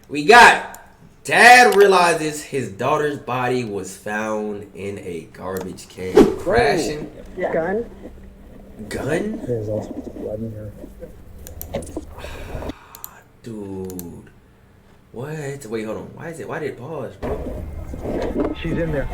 We got dad realizes his daughter's body was found in a garbage can, crashing. Yeah. Gun? Gun? There's all sorts of blood in here. Dude. What? Wait, hold on. Why did it pause, bro? She's in there.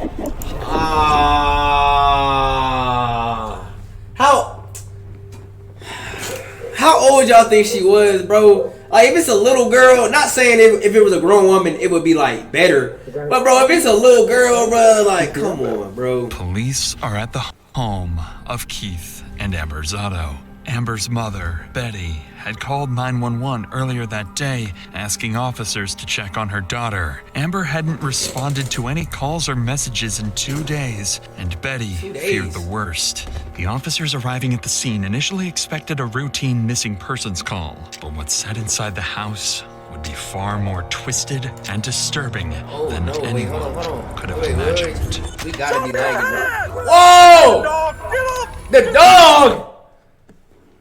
How old y'all think she was, bro? Like, if it's a little girl, not saying if it was a grown woman, it would be like better. But bro, if it's a little girl, bro, like, come on, bro. Police are at the home of Keith and Amber Zotto. Amber's mother, Betty, had called 911 earlier that day, asking officers to check on her daughter. Amber hadn't responded to any calls or messages in 2 days, and Betty feared the worst. The officers arriving at the scene initially expected a routine missing persons call, but what sat inside the house would be far more twisted and disturbing than anyone could have imagined. We gotta be lagging, bro. Whoa! The dog!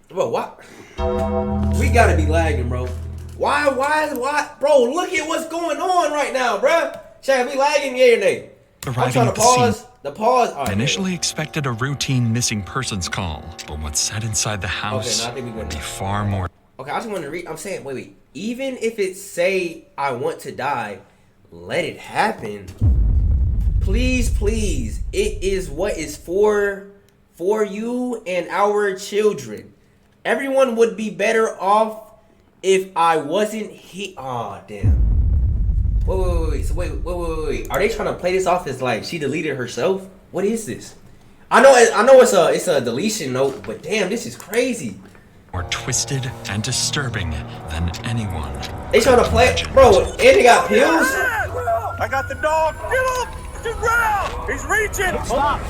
Bro, what? We gotta be lagging, bro. Why? Bro, look at what's going on right now, bro. Chad, we lagging, yeah or nay? I'm trying to pause. The pause. Right, initially expected a routine missing persons call, but what sat inside the house would be far more. Okay, I just want to read. I'm saying, wait. Even if it say I want to die, let it happen. Please. It is what is for you and our children. Everyone would be better off if I wasn't here. Aw, damn. Wait. So wait. Are they trying to play this off as like she deleted herself? What is this? I know it's a deletion note, but damn, this is crazy. More twisted and disturbing than anyone. They trying to play, bro. And they got pills. I got the dog. Get him! To ground. He's reaching. Stop.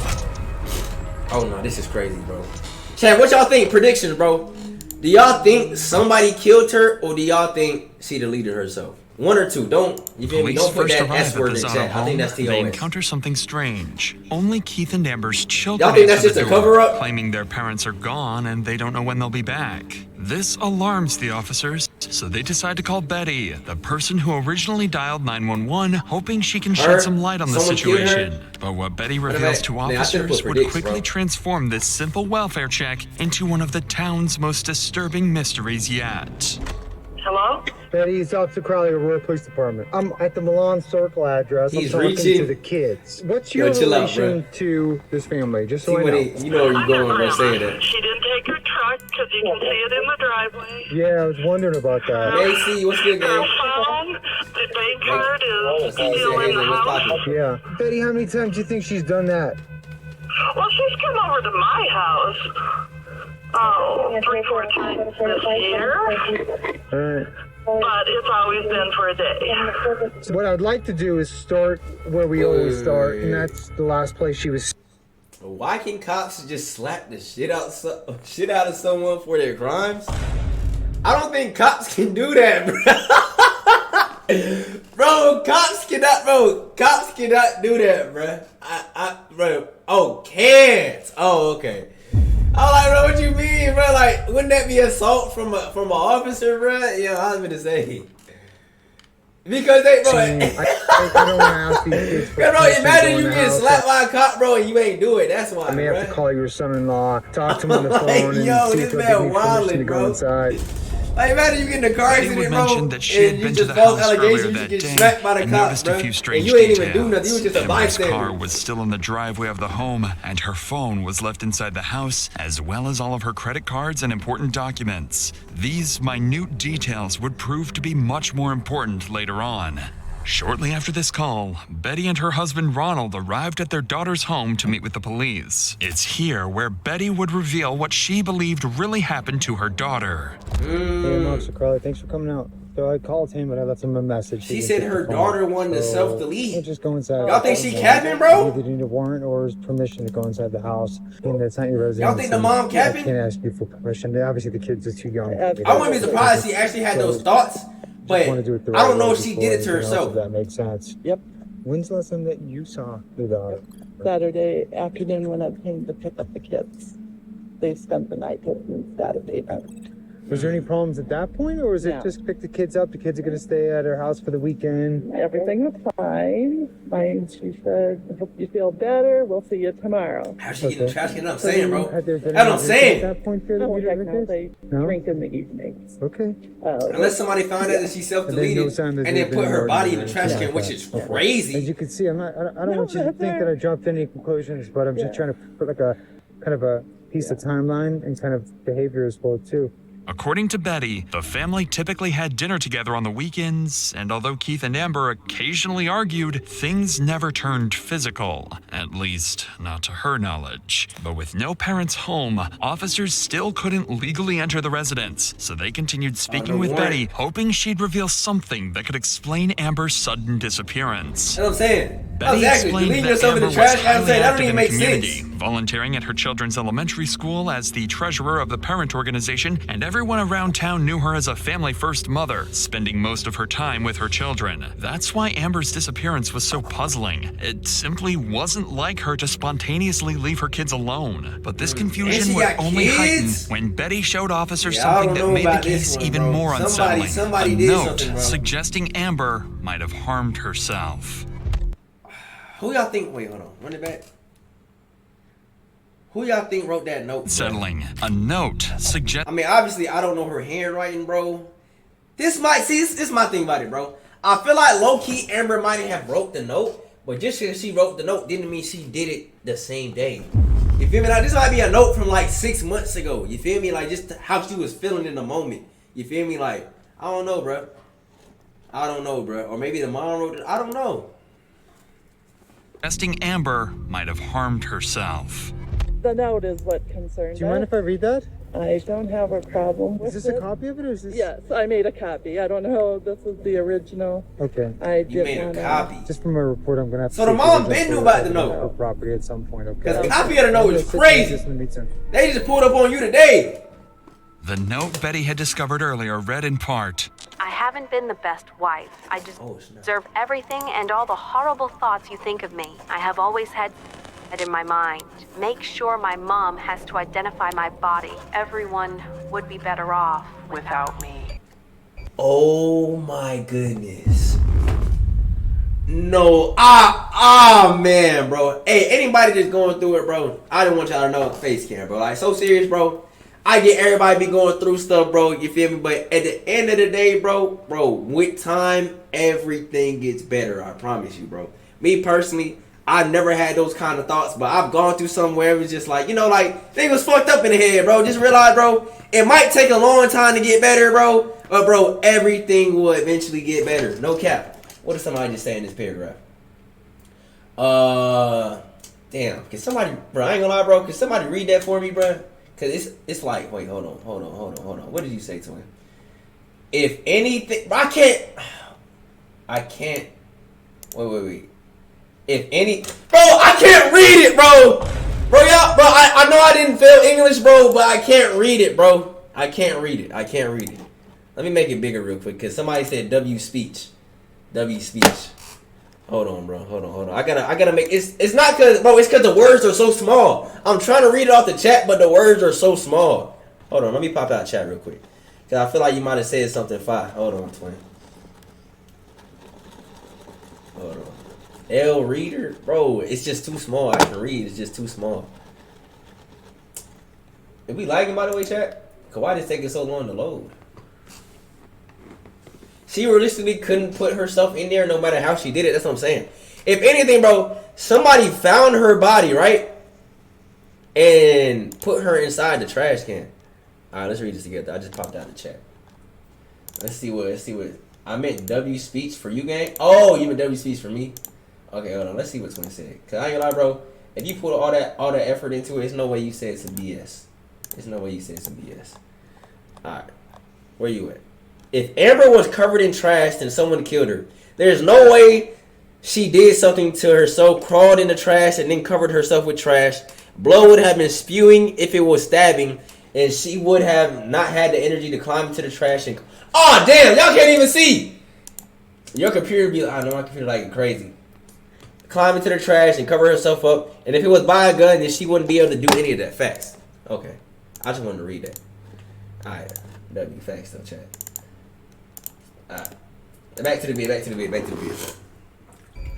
Oh no, this is crazy, bro. Chad, what y'all think? Predictions, bro. Do y'all think somebody killed her, or do y'all think she deleted herself? One or two. Don't you feel me? Don't put that S word in chat. I think that's TOS. They encounter something strange. Only Keith and Amber's children y'all think that's just a cover up? Claiming their parents are gone and they don't know when they'll be back. This alarms the officers, so they decide to call Betty, the person who originally dialed 911, hoping she can shed some light on the situation. But what Betty reveals to officers would quickly transform this simple welfare check into one of the town's most disturbing mysteries yet. Hello? Betty, it's Officer Crowley, Aurora Police Department. I'm at the Milan Circle address. I'm talking to the kids. What's your relation to this family? Just so I know. You know where you're going by saying that. She didn't take her truck because you can see it in the driveway. Yeah, I was wondering about that. AC, what's good, Her gang? phone, the bank card is still in the house. Yeah. Betty, how many times do you think she's done that? Well, she's come over to my house. 3-4 times this year. All right. But it's always been for a day. So what I'd like to do is start where we always start, and that's the last place she was. Why can cops just slap the shit out of someone for their crimes? I don't think cops can do that, bro. Cops cannot do that, bro. Can't. Oh, okay. I'm like, bro, what you mean, bro? Like, wouldn't that be assault from an officer, bro? Yeah, I was gonna say. Because they, bro. I don't want to ask these kids. Bro, imagine you get slapped by a cop, bro, and you ain't do it. That's why. I may have to call your son-in-law, talk to him on the phone, and see if they'll give me permission to go inside. Like, imagine you get in a car accident, bro, that she had been to the house earlier that day and noticed a few strange you ain't even do details. nothing. You was just a Amber's bystander. car was still in the driveway of the home, and her phone was left inside the house, as well as all of her credit cards and important documents. These minute details would prove to be much more important later on. Shortly after this call, Betty and her husband Ronald arrived at their daughter's home to meet with the police. It's here where Betty would reveal what she believed really happened to her daughter. Hey, Officer Crowley, thanks for coming out. So I called him, but I left him a message. She said her daughter wanted to self-delete. We'll just go inside. Y'all think she capping, bro? You either need a warrant or permission to go inside the house. And it's not your residence. Y'all think the mom capping? I can't ask you for permission. Obviously, the kids are too young. I wouldn't be surprised if she actually had those thoughts. But I don't know if she did it to herself. If that makes sense. Yep. When's the last time that you saw the daughter? Saturday afternoon when I came to pick up the kids. They spent the night with me Saturday night. Was there any problems at that point, or was it just pick the kids up? The kids are going to stay at her house for the weekend? Everything was fine. She said, I hope you feel better. We'll see you tomorrow. How's she getting the trash can? I'm saying, bro. That's what I'm saying. At that point, they drink in the evenings. Okay. Unless somebody found out that she self-deleted and then put her body in the trash can, which is crazy. As you can see, I don't want you to think that I jumped any conclusions, but I'm just trying to put like a kind of a piece of timeline and kind of behavior as well too. According to Betty, the family typically had dinner together on the weekends, and although Keith and Amber occasionally argued, things never turned physical, at least not to her knowledge. But with no parents home, officers still couldn't legally enter the residence, so they continued speaking with Betty, hoping she'd reveal something that could explain Amber's sudden disappearance. That's what I'm saying. Betty explained that Amber was highly active in the community, sense. volunteering at her children's elementary school as the treasurer of the parent organization, and everyone around town knew her as a family-first mother, spending most of her time with her children. That's why Amber's disappearance was so puzzling. It simply wasn't like her to spontaneously leave her kids alone. But this confusion would only heighten when Betty showed officers something that made the case even more unsettling. Somebody a did note something, bro. suggesting Amber might have harmed herself. Who y'all think? Wait, hold on. Run it back. Who y'all think wrote that note? Settling. A note suggest. I mean, obviously, I don't know her handwriting, bro. This is my thing about it, bro. I feel like low-key Amber might have wrote the note, but just because she wrote the note didn't mean she did it the same day. You feel me? Like, this might be a note from like 6 months ago. You feel me? Like, just how she was feeling in the moment. You feel me? Like, I don't know, bro. I don't know, bro. Or maybe the mom wrote it. I don't know. Suggesting Amber might have harmed herself. The note is what concerns us. Do you mind if I read that? I don't have a problem with it. Is this a copy of it, or is this? Yes, I made a copy. I don't know. This is the original. Okay. You made a copy. Just from a report, I'm gonna have to. So the mom been knew about the note. Property at some point, okay? Because the copy of the note is crazy. They just pulled up on you today. The note Betty had discovered earlier read in part, I haven't been the best wife. I deserve everything and all the horrible thoughts you think of me. I have always had that in my mind. Make sure my mom has to identify my body. Everyone would be better off without me. Oh my goodness. No, man, bro. Hey, anybody that's going through it, bro, I didn't want y'all to know face cam, bro. Like, so serious, bro. I get everybody be going through stuff, bro. You feel me? But at the end of the day, bro, with time, everything gets better. I promise you, bro. Me personally, I never had those kind of thoughts, but I've gone through somewhere it was just like, you know, like, things was fucked up in the head, bro. Just realize, bro, it might take a long time to get better, bro. But, bro, everything will eventually get better. No cap. What did somebody just say in this paragraph? Damn. Can somebody, bro, I ain't gonna lie, bro. Can somebody read that for me, bro? Because it's like, wait, hold on. What did you say to him? If anything, bro, I can't. Wait. If any, bro, I can't read it, bro. Bro, y'all, bro, I know I didn't fail English, bro, but I can't read it, bro. I can't read it. Let me make it bigger real quick, because somebody said W speech. Hold on, bro. Hold on. I gotta make it's not cause, bro, it's cause the words are so small. I'm trying to read it off the chat, but the words are so small. Hold on, let me pop out chat real quick. Cause I feel like you might have said something fire. Hold on, twin. Hold on. L reader? Bro, it's just too small. I can read, it's just too small. Did we lagging, by the way, chat? Cause why did it take it so long to load? She realistically couldn't put herself in there no matter how she did it. That's what I'm saying. If anything, bro, somebody found her body, right? And put her inside the trash can. All right, let's read this together. I just popped out the chat. Let's see what. I meant W speech for you, gang. Oh, you meant W speech for me? Okay, hold on. Let's see what Twin said. Cause I ain't gonna lie, bro. If you put all that effort into it, there's no way you said it's a BS. All right, where you at? If Amber was covered in trash and someone killed her, there's no way she did something to herself, crawled in the trash, and then covered herself with trash. Blood would have been spewing if it was stabbing, and she would have not had the energy to climb into the trash and... Oh, damn! Y'all can't even see! Your computer be... I know my computer like crazy. Climb into the trash and cover herself up, and if it was by a gun, then she wouldn't be able to do any of that. Facts. Okay. I just wanted to read that. Alright. W facts though, chat. Alright. Back to the video.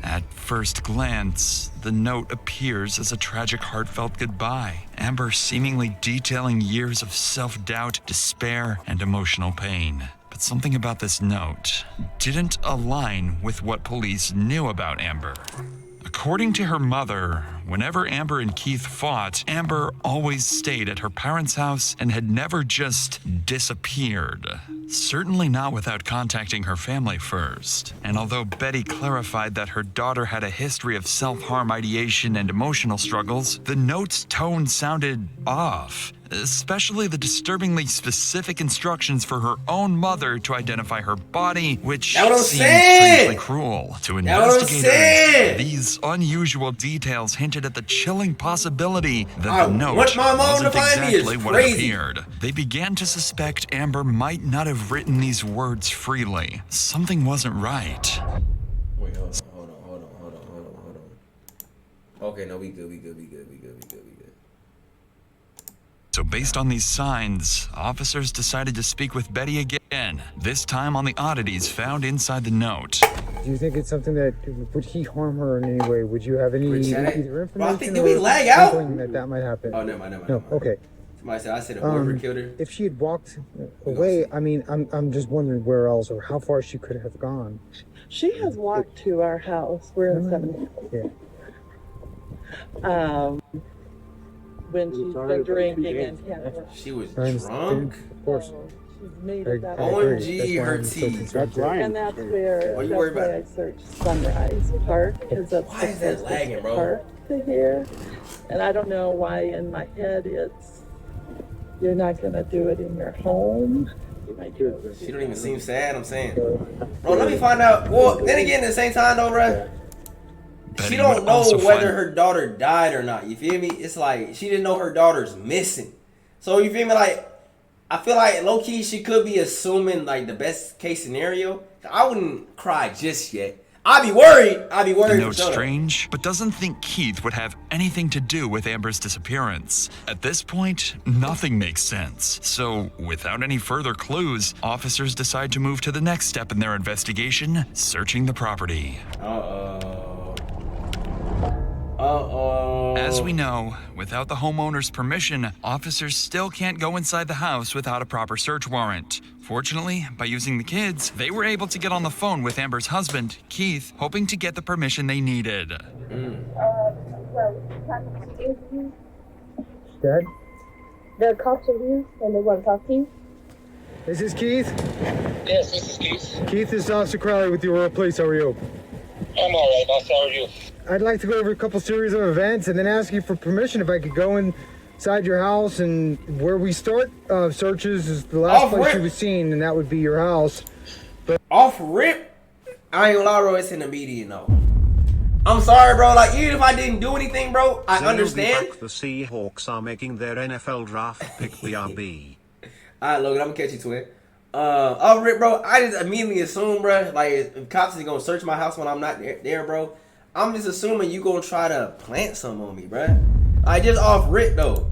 At first glance, the note appears as a tragic, heartfelt goodbye. Amber seemingly detailing years of self-doubt, despair, and emotional pain. But something about this note didn't align with what police knew about Amber. According to her mother, whenever Amber and Keith fought, Amber always stayed at her parents' house and had never just disappeared. Certainly not without contacting her family first. And although Betty clarified that her daughter had a history of self-harm ideation and emotional struggles, the note's tone sounded off. Especially the disturbingly specific instructions for her own mother to identify her body, which seemed strangely cruel. To investigators, these unusual details hinted at the chilling possibility that the note wasn't exactly what it appeared. They began to suspect Amber might not have written these words freely. Something wasn't right. Wait, hold on. Okay, no, we good. So based on these signs, officers decided to speak with Betty again, this time on the oddities found inside the note. Do you think it's something that, would he harm her in any way? Would you have any either information did we lag out? that might happen? Oh, never mind. No, okay. Somebody said, I said a boyfriend killed her. If she had walked away, I mean, I'm just wondering where else or how far she could have gone. She has walked to our house. We're in 7. Yeah. When she's been drinking and she was drunk? Of course. She's made it that OMG, her teeth. And that's where I searched Sunrise Park, because that's why is that lagging, bro? Park to here. And I don't know why in my head it's, you're not going to do it in your home. You might do it. She don't even seem sad, I'm saying. Bro, let me find out. Well, then again, at the same time though, bro, she don't know whether her daughter died or not. You feel me? It's like she didn't know her daughter's missing. So you feel me? Like, I feel like low key she could be assuming like the best case scenario. I wouldn't cry just yet. I'd be worried. The note's strange, but doesn't think Keith would have anything to do with Amber's disappearance. At this point, nothing makes sense. So, without any further clues, officers decide to move to the next step in their investigation, searching the property. As we know, without the homeowner's permission, officers still can't go inside the house without a proper search warrant. Fortunately, by using the kids, they were able to get on the phone with Amber's husband, Keith, hoping to get the permission they needed. Dad? The cops are here and they want to talk to you. Is this Keith? Yes, this is Keith. Keith, this is Officer Crowley with the Aurora Police. How are you? I'm alright, boss. How are you? I'd like to go over a couple series of events and then ask you for permission if I could go inside your house. And where we start searches is the last place you was seen, and that would be your house. But off rip, I ain't gonna lie, bro. It's in the media, no. I'm sorry, bro. Like, even if I didn't do anything, bro, I understand. The Seahawks are making their NFL draft pick BRB. Alright, Logan, I'm gonna catch you, twin. Off rip, bro. I just immediately assume, bro, like if cops is gonna search my house when I'm not there, bro. I'm just assuming you gonna try to plant something on me, bruh. I just off rip though.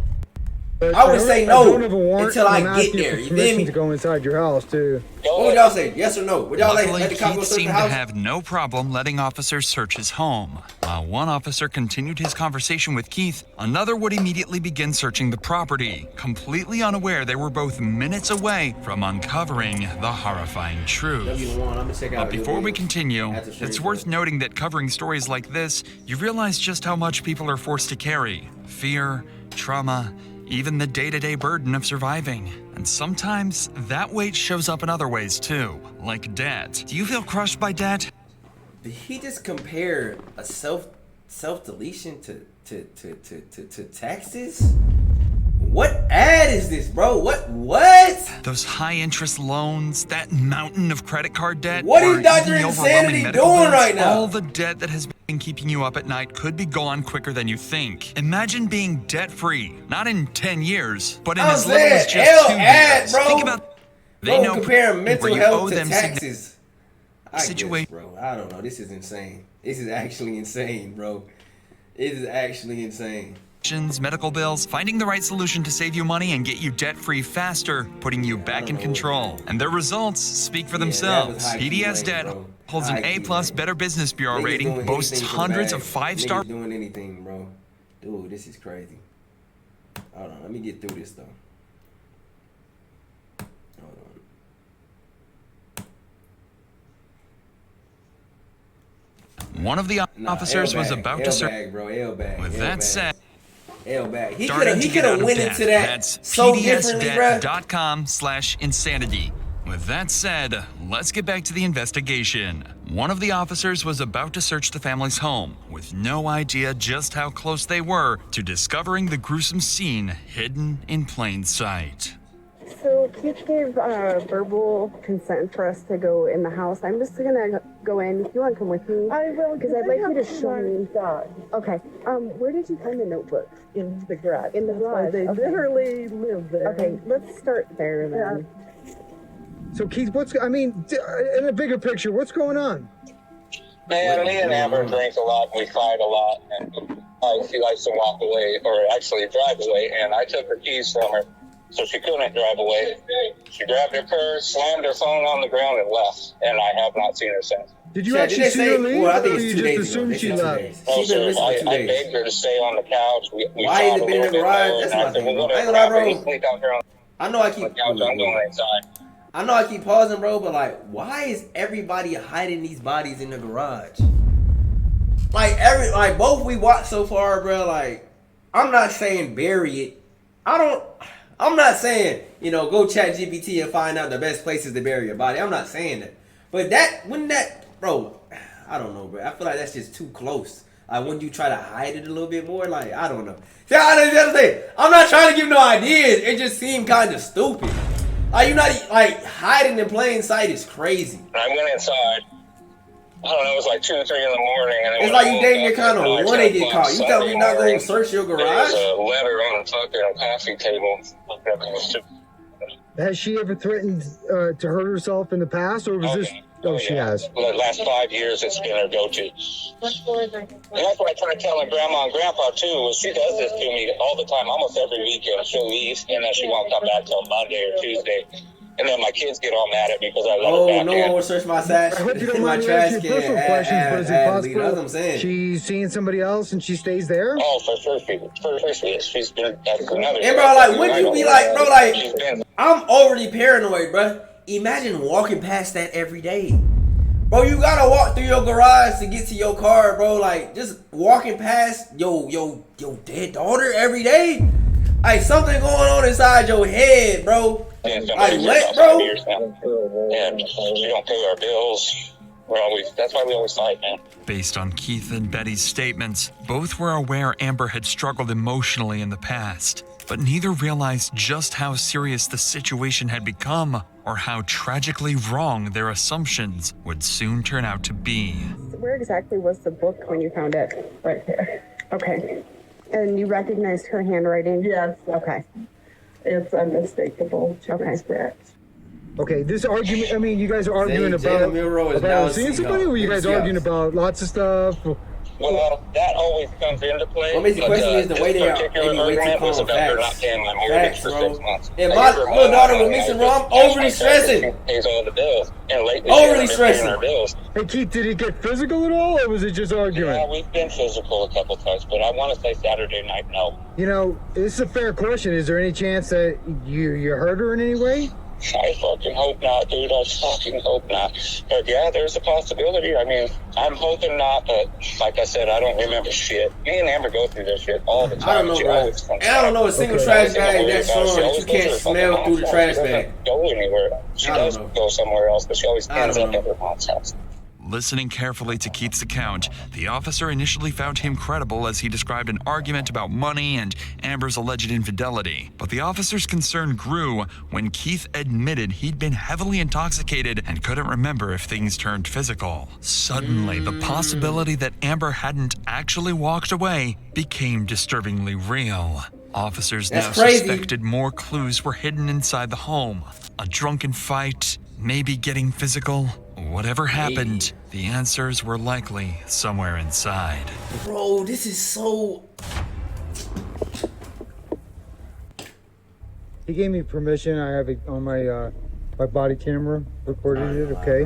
I would say no until I get there. You feel me? To go inside your house too. What would y'all say? Yes or no? Would y'all Luckily, let the cop go search the house? Keith seemed to have no problem letting officers search his home. While one officer continued his conversation with Keith, another would immediately begin searching the property, completely unaware they were both minutes away from uncovering the horrifying truth. But before we continue, it's worth noting that covering stories like this, you realize just how much people are forced to carry. Fear, trauma, even the day-to-day burden of surviving. And sometimes that weight shows up in other ways too, like debt. Do you feel crushed by debt? Did he just compare a self-deletion to taxes? What ad is this, bro? What? Those high-interest loans, that mountain of credit card debt. What is Dr. Insanity doing right now? All the debt that has been keeping you up at night could be gone quicker than you think. Imagine being debt-free, not in 10 years, but in as little as just 2 years. Bro. Think about they know comparing mental health to taxes. Situation, bro. I don't know. This is insane. This is actually insane, bro. It is actually insane. medical bills, finding the right solution to save you money and get you debt-free faster, putting you back in control. And their results speak for themselves. PDS Debt holds an A+ Better Business Bureau rating, boasts hundreds of 5-star... doing anything, bro. Dude, this is crazy. Hold on, let me get through this, though. Hold on. One of the officers was about to search... With that said... L-bag. He could have went into that That's so differently, bro. pdsdebt.com/insanity. With that said, let's get back to the investigation. One of the officers was about to search the family's home, with no idea just how close they were to discovering the gruesome scene hidden in plain sight. So Keith gave verbal consent for us to go in the house. I'm just gonna go in. If you want to come with me, I will, because I'd like you to show me. Dog Okay. Where did you find the notebook? in the garage. In the That's why garage, they okay. literally live there. Okay, let's start there then. So Keith, in a bigger picture, what's going on? Man, me and Amber drink a lot, we fight a lot, and she likes to walk away, or actually drive away, and I took her keys from her, so she couldn't drive away. She grabbed her purse, slammed her phone on the ground, and left, and I have not seen her since. Did you actually see her leave, well, I think or it's you 2 days just assumed ago. she left? Oh, She's been sir, missing for 2 I days. begged her to stay on the couch. We Why has fought it been in a the little garage? bit That's more, my and I said, thing, well, bro. I ain't whatever, gonna lie, you bro. sleep out here on I know I the keep... couch, I'm going inside. I know I keep pausing, bro, but like, why is everybody hiding these bodies in the garage? Like both we watched so far, bro. Like, I'm not saying bury it. I'm not saying, go chat GPT and find out the best places to bury your body. I'm not saying that. But bro, I don't know, bro. I feel like that's just too close. Like, wouldn't you try to hide it a little bit more? Like, I don't know. See, I'm not trying to give no ideas. It just seemed kind of stupid. Like, you're not, hiding in plain sight is crazy. I went inside. I don't know, it was like 2 or 3 in the morning. And it's like you dang near kind of want to get caught. You tell me you're not going to search your garage? There was a letter on the fucking coffee table. Has she ever threatened to hurt herself in the past, or was this... Oh, she has. The last 5 years, it's been her go-to. And that's what I try telling Grandma and Grandpa, too, is she does this to me all the time, almost every weekend. She'll leave, and then she won't come back till Monday or Tuesday. And then my kids get all mad at me because I let her back no one will search my stash. I hope you don't my mind me trash asking can. personal questions, but is it possible That's what I'm saying. she's seeing somebody else and she stays there? Oh, for sure she is. She's been... That's another... And, bro, like, wouldn't you be like, bro, like, I'm overly paranoid, bro. Imagine walking past that every day. Bro, you gotta walk through your garage to get to your car, bro. Like, just walking past your dead daughter every day. Like, something going on inside your head, bro. Like, what, bro? And she don't pay our bills. That's why we always fight, man. Based on Keith and Betty's statements, both were aware Amber had struggled emotionally in the past, but neither realized just how serious the situation had become or how tragically wrong their assumptions would soon turn out to be. Where exactly was the book when you found it? Right there. Okay. And you recognized her handwriting? Yes. Okay. It's unmistakable. Okay. Okay, this argument, you guys are arguing about seeing somebody, or were you guys arguing about lots of stuff? Well, that always comes into play. What makes the question is the way they are way too calm. Facts. Facts, bro. And my little daughter was mixing wrong, overly stressing. Pays all the bills. And lately, overly stressing. Our bills. Hey, Keith, did it get physical at all, or was it just arguing? Yeah, we've been physical a couple times, but I want to say Saturday night, no. This is a fair question. Is there any chance that you hurt her in any way? I fucking hope not, dude. I fucking hope not. But yeah, there's a possibility. I mean, I'm hoping not, but like I said, I don't remember shit. Me and Amber go through this shit all the time. I don't know, bro. And I don't know a single trash bag that's showing that you can't smell through the trash bag. She doesn't go anywhere. She does go somewhere else, but she always ends up at her mom's house. Listening carefully to Keith's account, the officer initially found him credible as he described an argument about money and Amber's alleged infidelity. But the officer's concern grew when Keith admitted he'd been heavily intoxicated and couldn't remember if things turned physical. Suddenly, the possibility that Amber hadn't actually walked away became disturbingly real. Officers now suspected more clues were hidden inside the home. A drunken fight, maybe getting physical. Whatever happened, the answers were likely somewhere inside. Bro, this is so... He gave me permission. I have it on my my body camera. Recorded it. Okay.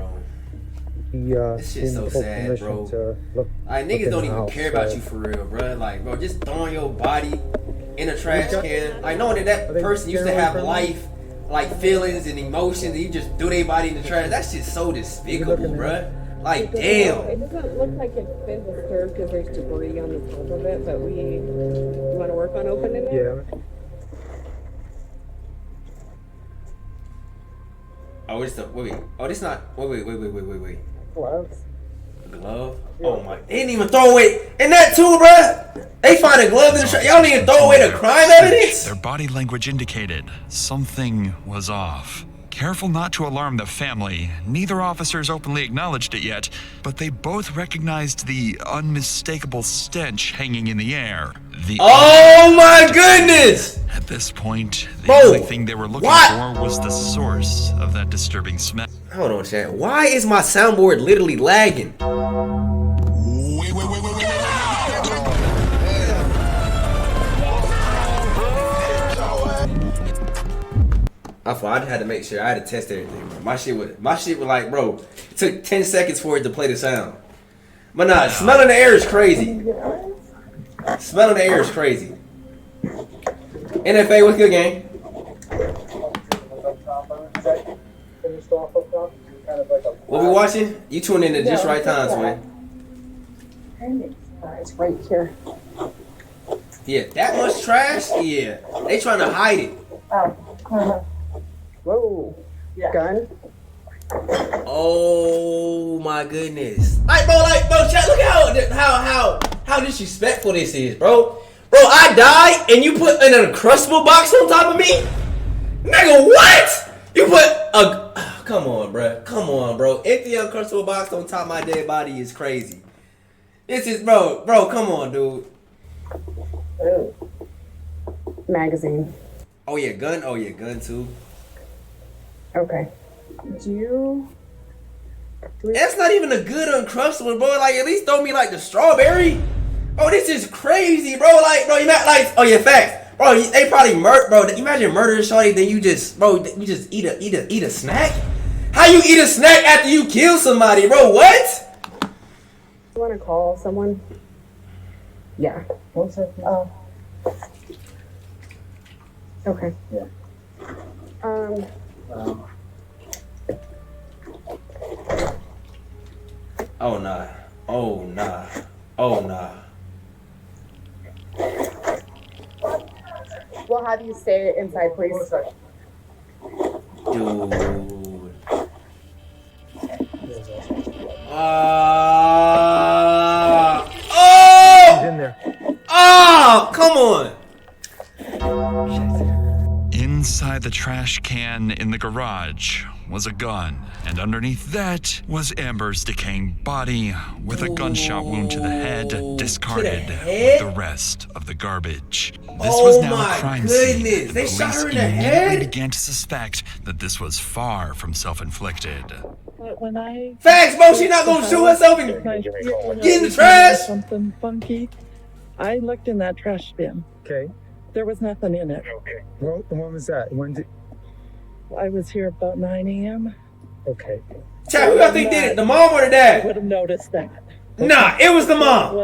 This shit's so sad, bro. Like niggas don't even care about you for real, bro. Like, bro, just throwing your body in a trash can. Like knowing that person used to have life, like feelings and emotions, and you just threw their body in the trash. That's just so despicable, bro. Like, damn. It doesn't look like it's been disturbed because there's debris on the top of it, but we want to work on opening it. Yeah. Oh, it's the wait. Oh, this not. Wait. Gloves. Glove? Oh my! They didn't even throw away. And that too, bruh. They find a glove in the trash. Y'all didn't even throw away the crime evidence. Their body language indicated something was off. Careful not to alarm the family, neither officers openly acknowledged it yet, but they both recognized the unmistakable stench hanging in the air. Oh my goodness! At this point, the only thing they were looking for was the source of that disturbing smell. Hold on, chat. Why is my soundboard literally lagging? I had to make sure. I had to test everything, bro. My shit was like, bro, it took 10 seconds for it to play the sound. But nah, smelling the air is crazy. Smelling the air is crazy. NFA, what's good, gang? What we watching? You tuned in at just right time, twin. It's right here. Yeah, that much trash? Yeah. They trying to hide it. Whoa. Gun. Oh my goodness. Like bro, chat, look at how disrespectful this is, bro. Bro, I died and you put an uncrustable box on top of me? Nigga, what? You put a come on, bro. Empty uncrustable box on top of my dead body is crazy. This is bro, come on, dude. Magazine. Oh yeah, gun too. Okay. That's not even a good uncrustable, bro. Like, at least throw me like the strawberry. Oh, this is crazy, bro. Like, bro, you not like, oh yeah, facts, bro. They probably bro. Imagine murdering somebody, then you just eat a snack. How you eat a snack after you kill somebody, bro? What? You want to call someone? Yeah. One second. Oh. Okay. Yeah. Oh nah. We'll have you stay inside, please. Dude. He's in there. Oh, come on. Inside the trash can in the garage was a gun, and underneath that was Amber's decaying body with a gunshot wound to the head, discarded with the rest of the garbage. This was now a crime scene. They Police shot her in the immediately head? began to suspect that this was far from self-inflicted. When I Facts, bro. She not gonna shoot herself and get in the trash. Something funky. I looked in that trash bin. Okay. There was nothing in it. Well, when was that? When did? I was here about 9 a.m. Okay. Chat, who y'all think did it? The mom or the I dad? would have noticed that. Nah, it was the mom.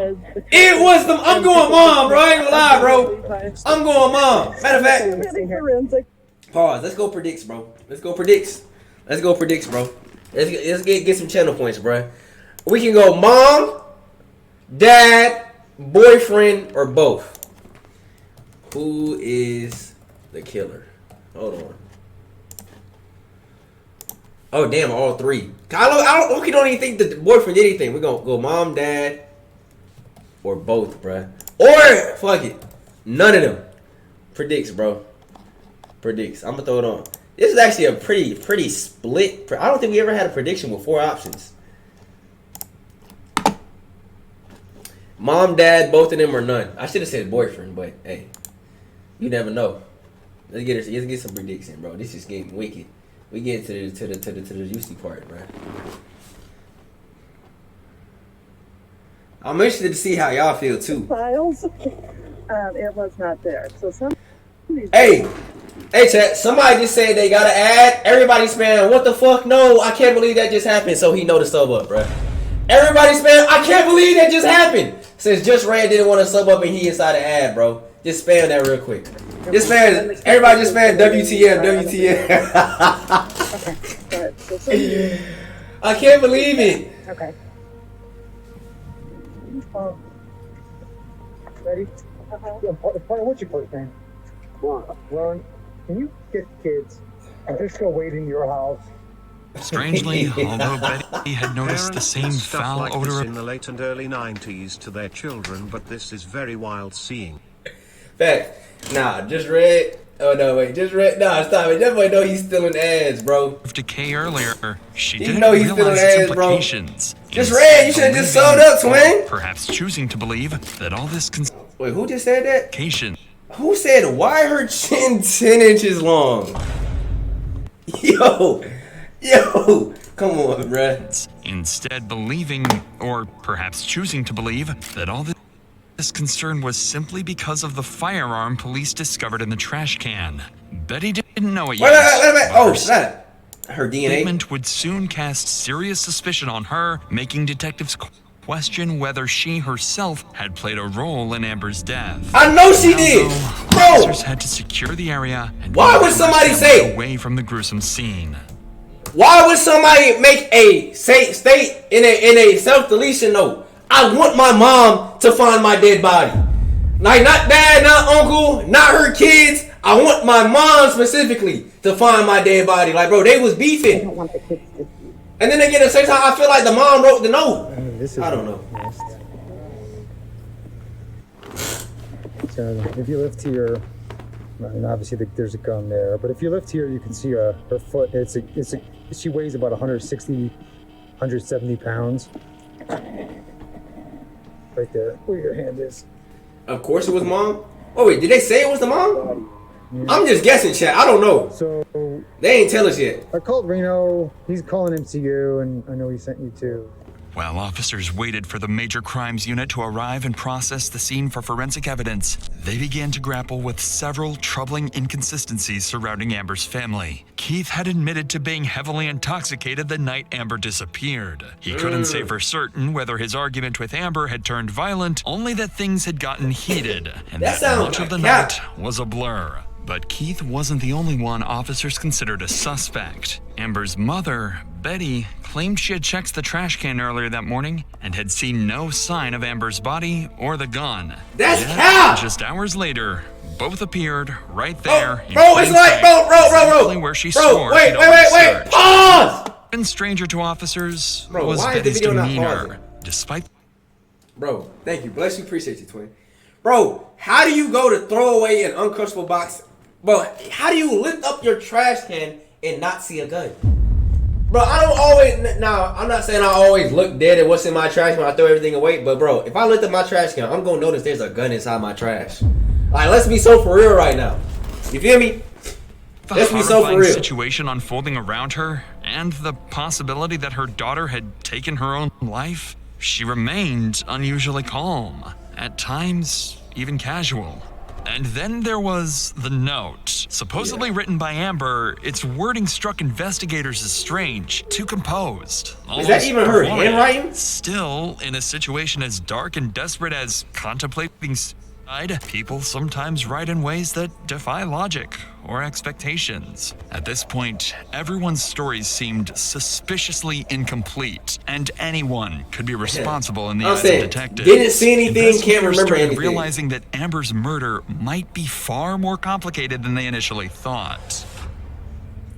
It was the. I'm going mom, bro. I ain't gonna lie, bro. I'm going mom. Matter of fact, pause. Let's go predicts, bro. Let's go predicts, bro. Let's get some channel points, bro. We can go mom, dad, boyfriend, or both. Who is the killer? Hold on. Oh damn! All three. We don't even think that the boyfriend did anything. We're gonna go mom, dad, or both, bruh. Or fuck it, none of them. Predicts, bro. Predicts. I'm gonna throw it on. This is actually a pretty split. I don't think we ever had a prediction with 4 options. Mom, dad, both of them, or none. I should have said boyfriend, but hey, you never know. Let's get some prediction, bro. This is getting wicked. We get to the juicy part, bro. I'm interested to see how y'all feel too. Files. It was not there. So some. Hey, Hey, chat, somebody just said they got to add. Everybody spam, what the fuck? No, I can't believe that just happened. So he know to sub up, bro. Everybody spam, I can't believe that just happened. Since Just Red didn't want to sub up and he inside the ad, bro. Just spam that real quick. Just spam, everybody just spam WTF, WTF. I can't believe it. Okay. Ready? Yeah, partner, what's your first name? Lauren, can you get kids and just go wait in your house? Strangely, although Betty had noticed the same stuff foul like odor this in the late and early 90s to their children, but this is very wild seeing. Fact. Nah, Just Red. Oh no, wait, Just Red. Nah, stop it. That boy know he's stealing ads, bro. Decay earlier, she He didn't know he's stealing realize its ads, bro. implications. Just Red, you should have just sold up, twin. Perhaps choosing to believe that all this Wait, who just said that? Cation. Who said why her chin 10 inches long? Yo, come on, bruh. Instead believing, or perhaps choosing to believe, that all this concern was simply because of the firearm police discovered in the trash can. Betty didn't know it yet. Wait. Oh, snap. Her DNA? Statement would soon cast serious suspicion on her, making detectives question whether she herself had played a role in Amber's death. I know she did, bro. Officers had to secure the area and why would somebody say away from the gruesome scene? Why would somebody make a state in a self-deletion note? I want my mom to find my dead body. Like, not dad, not uncle, not her kids. I want my mom specifically to find my dead body. Like, bro, they was beefing. I don't want the kids to see. And then again, at the same time, I feel like the mom wrote the note. I don't know. So if you lift here, I mean, obviously there's a gun there, but if you lift here, you can see her foot. She weighs about 160, 170 pounds. Right there, where your hand is. Of course it was mom. Oh wait, did they say it was the mom? Yeah. I'm just guessing, chat. I don't know. So they ain't tell us yet. I called Reno. He's calling MCU, and I know he sent you too. While officers waited for the Major Crimes Unit to arrive and process the scene for forensic evidence, they began to grapple with several troubling inconsistencies surrounding Amber's family. Keith had admitted to being heavily intoxicated the night Amber disappeared. He couldn't say for certain whether his argument with Amber had turned violent, only that things had gotten heated, and that much of the night was a blur. But Keith wasn't the only one officers considered a suspect. Amber's mother, Betty, claimed she had checked the trash can earlier that morning and had seen no sign of Amber's body or the gun. That's cap! Just hours later, both appeared right there. Bro, it's like, bro. Where she swore wait, pause! And stranger to officers was why Betty's is the video demeanor. not Despite. Bro, thank you. Bless you. Appreciate you, twin. Bro, how do you go to throw away an uncrushable box? Bro, how do you lift up your trash can and not see a gun? Bro, I don't always... Now, I'm not saying I always look dead at what's in my trash when I throw everything away. But, bro, if I lift up my trash can, I'm going to notice there's a gun inside my trash. Like, let's be so for real right now. You feel me? Let's be so for real. The situation unfolding around her and the possibility that her daughter had taken her own life, she remained unusually calm. At times, even casual. And then there was the note. Supposedly written by Amber, its wording struck investigators as strange, too composed. Is that even her handwriting? Still, in a situation as dark and desperate as contemplating suicide, people sometimes write in ways that defy logic or expectations. At this point, everyone's stories seemed suspiciously incomplete, and anyone could be responsible in the eyes of detectives. Didn't see anything, can't remember anything. Realizing that Amber's murder might be far more complicated than they initially thought.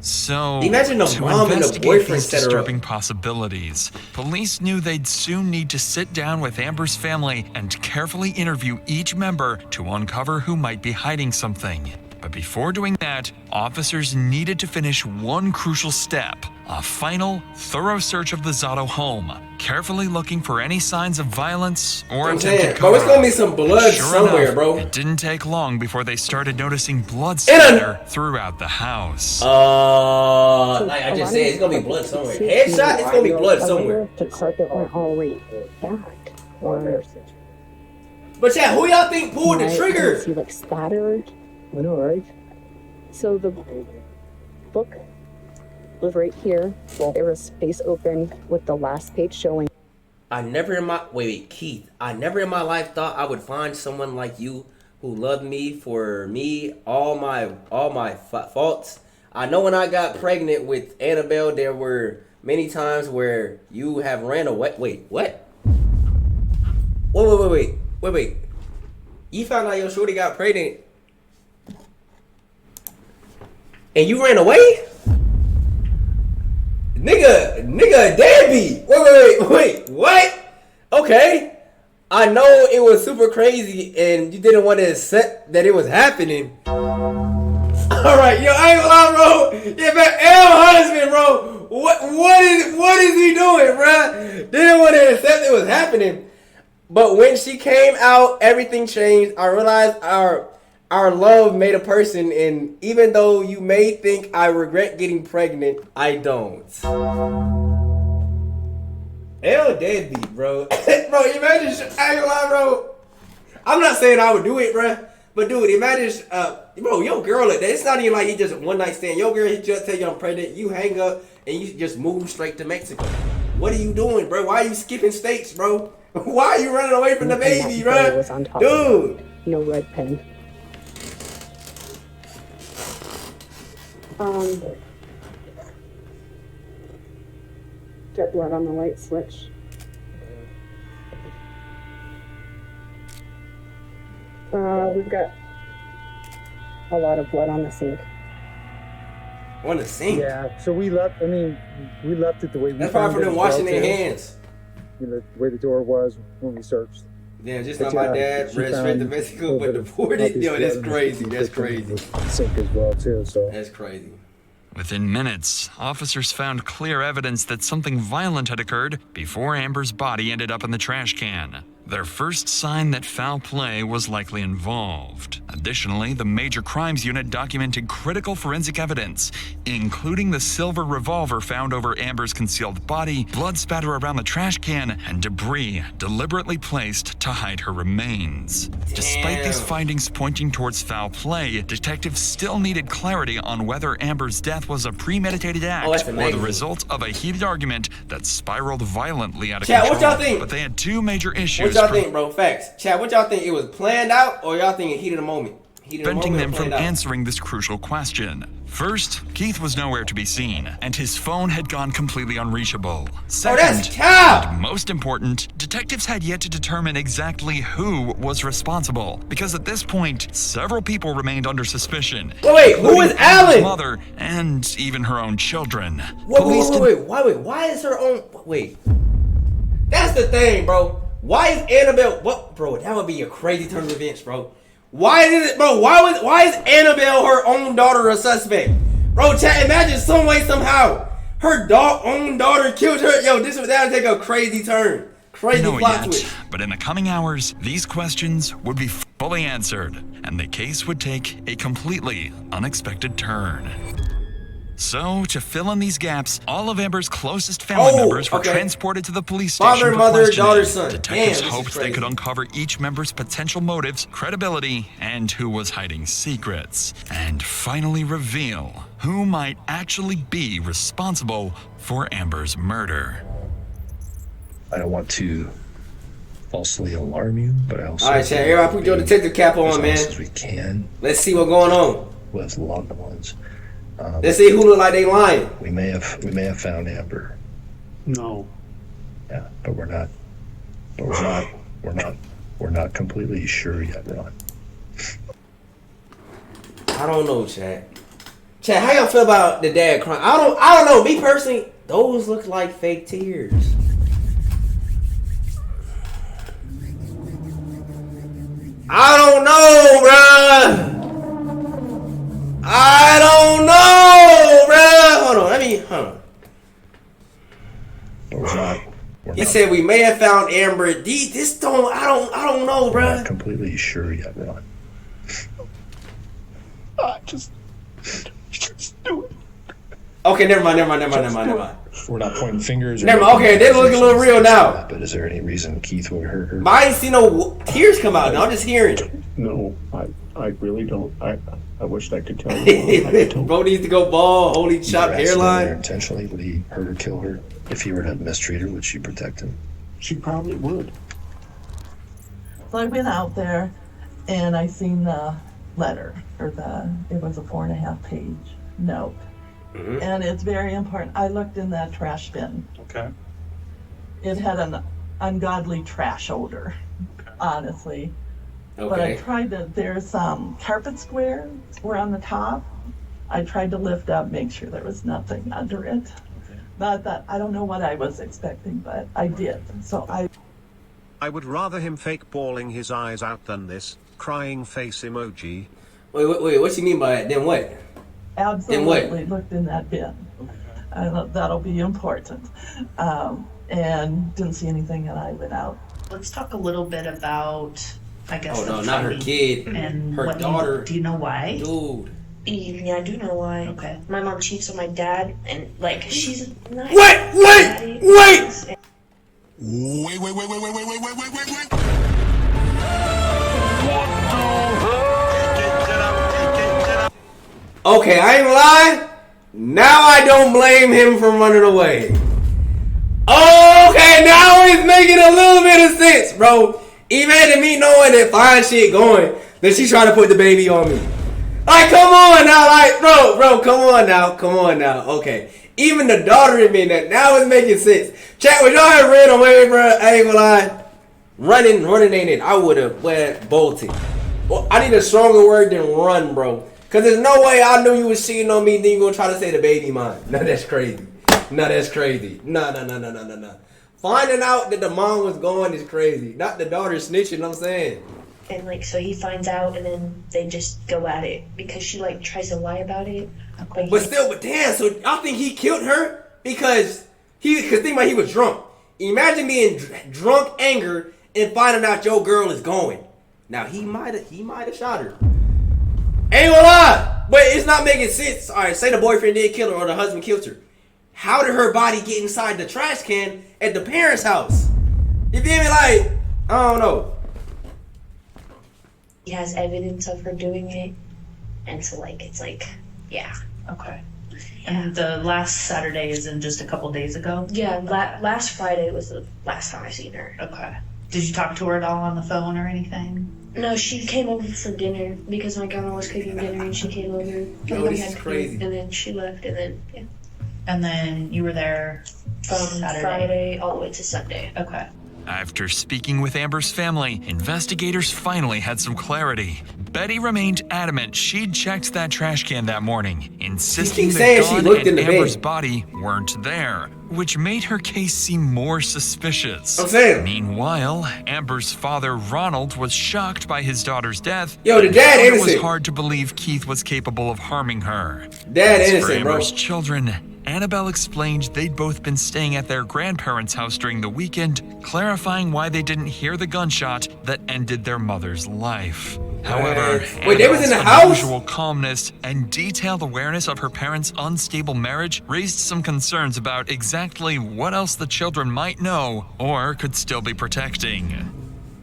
So, imagine the mom and the boyfriend set her up. Disturbing possibilities, police knew they'd soon need to sit down with Amber's family and carefully interview each member to uncover who might be hiding something. But before doing that, officers needed to finish one crucial step, a final, thorough search of the Zotto home, carefully looking for any signs of violence or attempted bro, it's gonna be some blood somewhere, bro. It didn't take long before they started noticing blood splatter throughout the house. Like I just said, it's gonna be blood somewhere. Headshot, it's gonna be blood somewhere. The carpet went all the way back. But yeah, who y'all think pulled the trigger? He like splattered. I know, right? So the book was right here. There was space open with the last page showing. I never in my Keith. I never in my life thought I would find someone like you who loved me for me, all my faults. I know when I got pregnant with Annabelle, there were many times where you have ran away. Wait, what? Wait. You found out your shorty got pregnant and you ran away? Nigga, deadbeat. Wait, what? Okay. I know it was super crazy and you didn't want to accept that it was happening. Alright, yo, I ain't gonna lie, bro. Yeah, man, L husband, bro. What is he doing, bro? Didn't want to accept it was happening. But when she came out, everything changed. I realized our love made a person, and even though you may think I regret getting pregnant, I don't. L deadbeat, bro. Bro, imagine, I ain't gonna lie, bro. I'm not saying I would do it, bro. But dude, imagine, bro, your girl, it's not even like he just one night stand. Your girl, he just tell you I'm pregnant. You hang up and you just move straight to Mexico. What are you doing, bro? Why are you skipping states, bro? Why are you running away from the baby, bro? Dude. No red pen. Jet blood on the light switch. We've got a lot of blood on the sink. On the sink? Yeah, so we left it the way we That's probably for them washing their hands. You know, the way the door was when we searched. Yeah, just like my dad ran straight to Mexico but deported. Yo, that's crazy. That's crazy. Sink as well, too, so. That's crazy. Within minutes, officers found clear evidence that something violent had occurred before Amber's body ended up in the trash can. Their first sign that foul play was likely involved. Additionally, the Major Crimes Unit documented critical forensic evidence, including the silver revolver found over Amber's concealed body, blood spatter around the trash can, and debris deliberately placed to hide her remains. Despite these findings pointing towards foul play, detectives still needed clarity on whether Amber's death was a premeditated act or the result of a heated argument that spiraled violently out of control. What y'all think? But they had two major issues. What y'all think, bro? Facts. Chad, what y'all think? It was planned out or y'all think it heated a moment? Preventing them from answering this crucial question. First, Keith was nowhere to be seen, and his phone had gone completely unreachable. Second, and most important, detectives had yet to determine exactly who was responsible, because at this point, several people remained under suspicion. Wait, who is Alan? Mother and even her own children. Wait, why is her own? Wait, that's the thing, bro. Why is Annabelle? What, bro? That would be a crazy turn of events, bro. Why is it, bro? Why is Annabelle her own daughter a suspect, bro? Chat, imagine some way somehow her own daughter killed her. Yo, that would take a crazy turn, crazy plot twist. But in the coming hours, these questions would be fully answered, and the case would take a completely unexpected turn. So, to fill in these gaps, all of Amber's closest family members were transported to the police station. Father, mother, daughter, son. Detectives hoped they could uncover each member's potential motives, credibility, and who was hiding secrets. And finally reveal who might actually be responsible for Amber's murder. I don't want to falsely alarm you, but I also... All right, Chad, here I put your detective cap on, man. As we can. Let's see what's going on. With loved ones. Let's see who look like they lying. We may have found Amber. No. Yeah, but we're not completely sure yet, Ron. I don't know, Chad. Chad, how y'all feel about the dad crying? I don't know. Me personally, those look like fake tears. I don't know, bruh. I don't know, bruh. Hold on. He said we may have found Amber. I don't know, bruh. I'm not completely sure yet, Ron. Just do it. Okay, never mind. We're not pointing fingers. Never. Okay, they look a little real now. But is there any reason Keith would hurt her? But I ain't see no tears come out. I'm just hearing. No, I really don't. I wish I could tell you. Bro needs to go bald, holy chopped hairline. Intentionally, would he hurt or kill her? If he were to mistreat her, would she protect him? She probably would. So I went out there and I seen the letter, or it was a 4.5 page note. Mm-hmm. And it's very important. I looked in that trash bin. Okay. It had an ungodly trash odor, honestly. Okay. But I tried to, there's some carpet squares were on the top. I tried to lift up, make sure there was nothing under it. Okay. Not that, I don't know what I was expecting, but I did. So I would rather him fake bawling his eyes out than this crying face emoji. Wait, what you mean by it? Then what? Absolutely looked in that bin. That'll be important. And didn't see anything, and I went out. Let's talk a little bit about, I guess, oh no, not her kid, and her daughter. Do you know why? Dude. Yeah, I do know why. Okay. My mom cheats on my dad, and like she's not. Wait! Okay, I ain't lying. Now I don't blame him for running away. Okay, now it's making a little bit of sense, bro. Imagine me knowing that fine shit going, then she trying to put the baby on me. Like, come on now, like, bro, come on now. Okay, even the daughter in me, that now it's making sense. Chat, would y'all have ran away, bro? I ain't gonna lie. Running ain't it. I would have bolted. Well, I need a stronger word than run, bro. Cause there's no way I knew you was cheating on me, then you gonna try to say the baby mine. No, that's crazy. No. Finding out that the mom was going is crazy. Not the daughter snitching, I'm saying. And like, so he finds out, and then they just go at it because she like tries to lie about it. But damn, so I think he killed her because think about he was drunk. Imagine being drunk anger and finding out your girl is going. Now he might have shot her. Ain't gonna lie, but it's not making sense. All right, say the boyfriend did kill her or the husband killed her. How did her body get inside the trash can at the parents' house? You feel me? Like, I don't know. He has evidence of her doing it, and so like it's like, yeah. Okay. And the last Saturday is in just a couple days ago? Yeah, last Friday was the last time I seen her. Okay. Did you talk to her at all on the phone or anything? No, she came over for dinner because my grandma was cooking dinner, and she came over. Yo, this is crazy. And then she left, and then yeah. And then you were there from Saturday. Friday all the way to Sunday. Okay. After speaking with Amber's family, investigators finally had some clarity. Betty remained adamant she'd checked that trash can that morning, insisting the gun and Amber's body weren't there, which made her case seem more suspicious. Meanwhile, Amber's father, Ronald, was shocked by his daughter's death. Yo, the dad innocent. It was hard to believe Keith was capable of harming her. Dad As innocent, for bro. Amber's children, Annabelle explained they'd both been staying at their grandparents' house during the weekend, clarifying why they didn't hear the gunshot that ended their mother's life. However, wait, they was in the house? Unusual calmness and detailed awareness of her parents' unstable marriage raised some concerns about exactly what else the children might know or could still be protecting.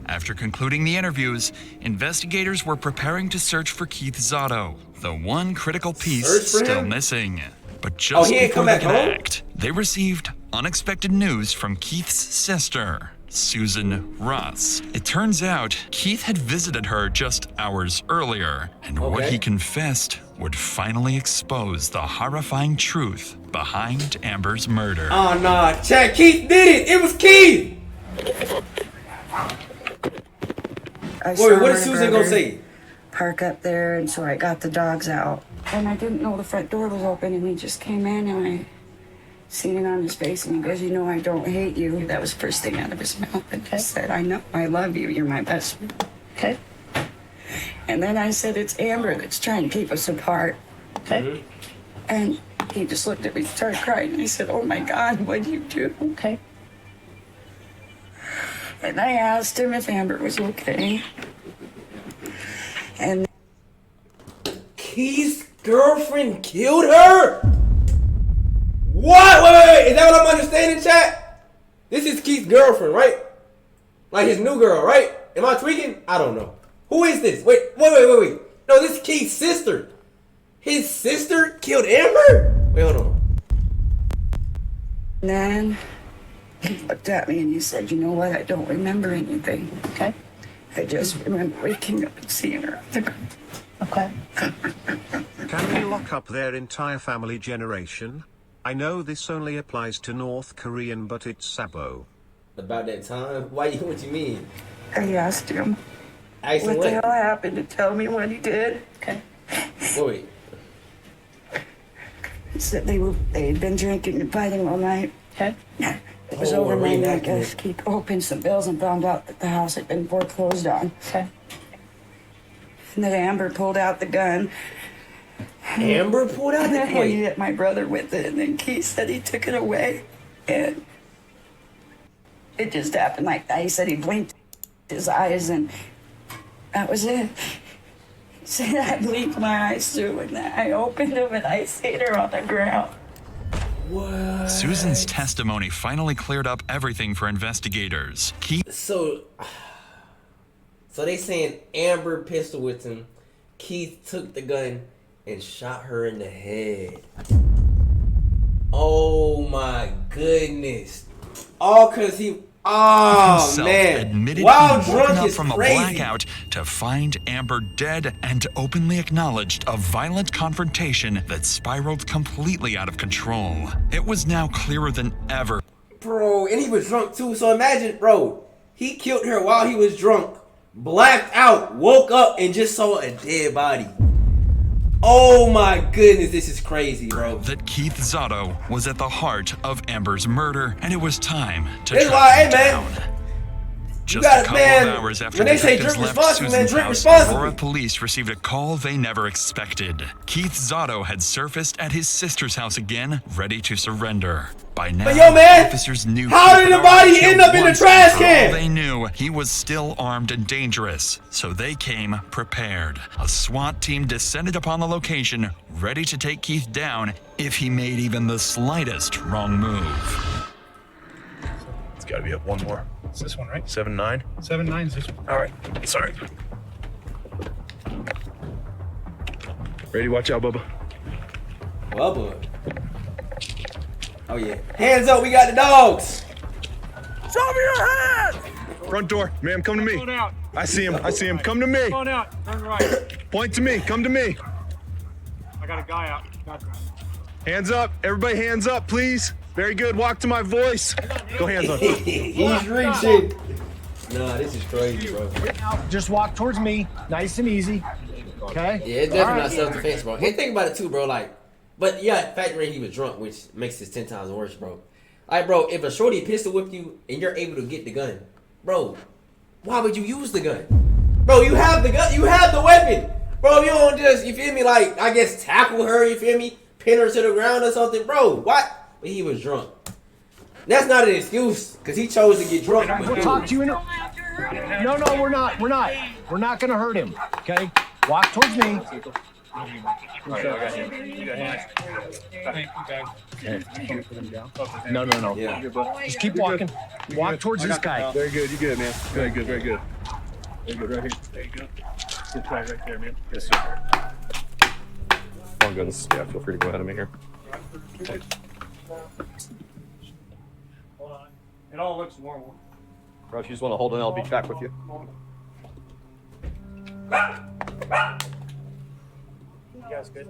After concluding the interviews, investigators were preparing to search for Keith Zotto, the one critical piece still missing. But just before they could act, they received unexpected news from Keith's sister, Susan Ross. It turns out Keith had visited her just hours earlier, and what he confessed would finally expose the horrifying truth behind Amber's murder. Oh no, Chad, Keith did it! It was Keith! Wait, what did Susan gonna say? Park up there, and so I got the dogs out. And I didn't know the front door was open, and he just came in, and I seen it on his face, and he goes, "You know I don't hate you." That was the first thing out of his mouth, and I said, "I know, I love you, you're my best friend." Okay. And then I said, "It's Amber that's trying to keep us apart." Okay. And he just looked at me and started crying, and I said, "Oh my God, what did you do?" Okay. And I asked him if Amber was okay. And Keith's girlfriend killed her? What? What? Wait. Is that what I'm understanding, chat? This is Keith's girlfriend, right? Like his new girl, right? Am I tweaking? I don't know. Who is this? Wait. No, this is Keith's sister. His sister killed Amber? Wait, hold on. And then he looked at me and he said, you know what? I don't remember anything. Okay. I just remember waking up and seeing her at the ground. Okay. Can we lock up their entire family generation? I know this only applies to North Korean, but it's Sabo. About that time? What you mean? I asked him What the hell happened to tell me what he did. Okay. Wait. He said they had been drinking and fighting all night. Okay. It was overnight, I guess. Keith opened some bills and found out that the house had been foreclosed on. Okay. And then Amber pulled out the gun. Amber pulled out the gun? And he hit my brother with it, and then Keith said he took it away. And it just happened like that. He said he blinked his eyes, and that was it. He said I blinked my eyes too, and I opened them, and I seen her on the ground. What? Susan's testimony finally cleared up everything for investigators. So they saying Amber pistol whipped him. Keith took the gun and shot her in the head. Oh my goodness! All because he. Oh himself man! Admitted While he woken drunk up is from crazy. a blackout to find Amber dead and openly acknowledged a violent confrontation that spiraled completely out of control. It was now clearer than ever. Bro, and he was drunk too. So imagine, bro, he killed her while he was drunk, blacked out, woke up, and just saw a dead body. Oh my goodness, this is crazy, bro. That Keith Zotto was at the heart of Amber's murder, and it was time to That's track why, him hey, down. man. Just got a it, couple man. of hours after When they say detectives drink left responsibly, man, Susan's drink house, responsibly. Aurora police received a call they never expected. Keith Zotto had surfaced at his sister's house again, ready to surrender. By now, But yo, man, officers knew how Keith did had the body already end killed up in the once, trash and can? all they knew, he was still armed and dangerous, so they came prepared. A SWAT team descended upon the location, ready to take Keith down if he made even the slightest wrong move. It's got to be up one more. It's this one, right? 7-9. 7-9 is this one. All right. Sorry. Ready? Watch out, Bubba. Bubba. Oh yeah. Hands up, we got the dogs. Show me your hands! Front door. Ma'am, come to me. Going out. I see him. I see him. Come to me. Going out. Turn right. Point to me. Come to me. I got a guy out. Hands up. Everybody hands up, please. Very good. Walk to my voice. Go hands up. He's reaching. Nah, this is crazy, bro. Just walk towards me, nice and easy. Okay? Yeah, it's definitely not self-defense, bro. And think about it too, bro. Like, but yeah, factoring he was drunk, which makes this 10 times worse, bro. Like, bro, if a shorty pistol whip you and you're able to get the gun, bro, why would you use the gun? Bro, you have the gun, you have the weapon. Bro, you don't just, you feel me, like, I guess tackle her, you feel me? Pin her to the ground or something, bro. What? But he was drunk. That's not an excuse, because he chose to get drunk. We'll talk to you in a... No, we're not. We're not going to hurt him, okay? Walk towards me. No. Yeah. Just keep walking. Walk towards this guy. Very good. You good, man. Very good. Very good. Very good. Right here. There you go. Sit right there, man. Yes, sir. Long guns. Yeah, feel free to go ahead of me here. Hold on. It all looks normal. Bro, if you just want to hold it, I'll be back with you. You guys good?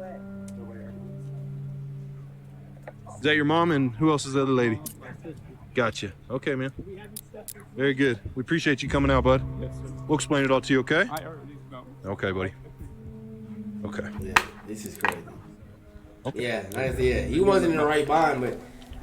Is that your mom, and who else is the other lady? Gotcha. Okay, man. Very good. We appreciate you coming out, bud. We'll explain it all to you, okay? Okay, buddy. Okay. Yeah, this is crazy. Okay. Yeah, like I said, he wasn't in the right mind, but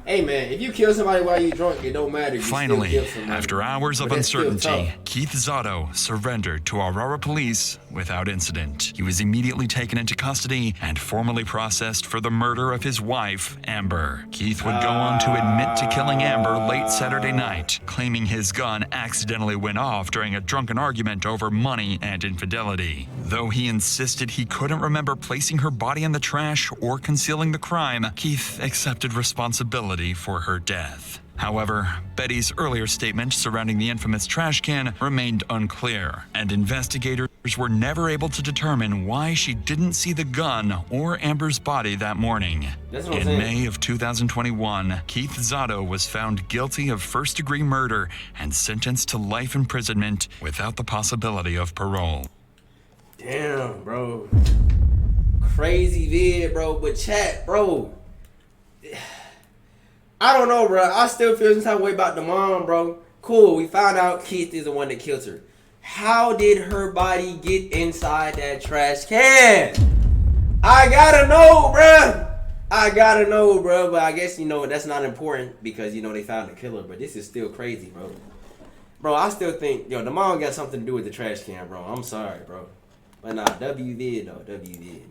Hey man, if you kill somebody while you drunk, it don't matter. You Finally, still kill somebody. after hours of But that's still uncertainty, tough. Keith Zotto surrendered to Aurora police without incident. He was immediately taken into custody and formally processed for the murder of his wife, Amber. Keith would go on to admit to killing Amber late Saturday night, claiming his gun accidentally went off during a drunken argument over money and infidelity. Though he insisted he couldn't remember placing her body in the trash or concealing the crime, Keith accepted responsibility for her death. However, Betty's earlier statement surrounding the infamous trash can remained unclear, and investigators were never able to determine why she didn't see the gun or Amber's body that morning. That's what I'm In saying. May of 2021, Keith Zotto was found guilty of first-degree murder and sentenced to life imprisonment without the possibility of parole. Damn, bro. Crazy vid, bro. But chat, bro. I don't know, bro. I still feel some type of way about the mom, bro. Cool, we found out Keith is the one that killed her. How did her body get inside that trash can? I gotta know, bro. I gotta know, bro. But I guess, that's not important because, they found the killer. But this is still crazy, bro. Bro, I still think, the mom got something to do with the trash can, bro. I'm sorry, bro. But nah, W vid, though. W vid.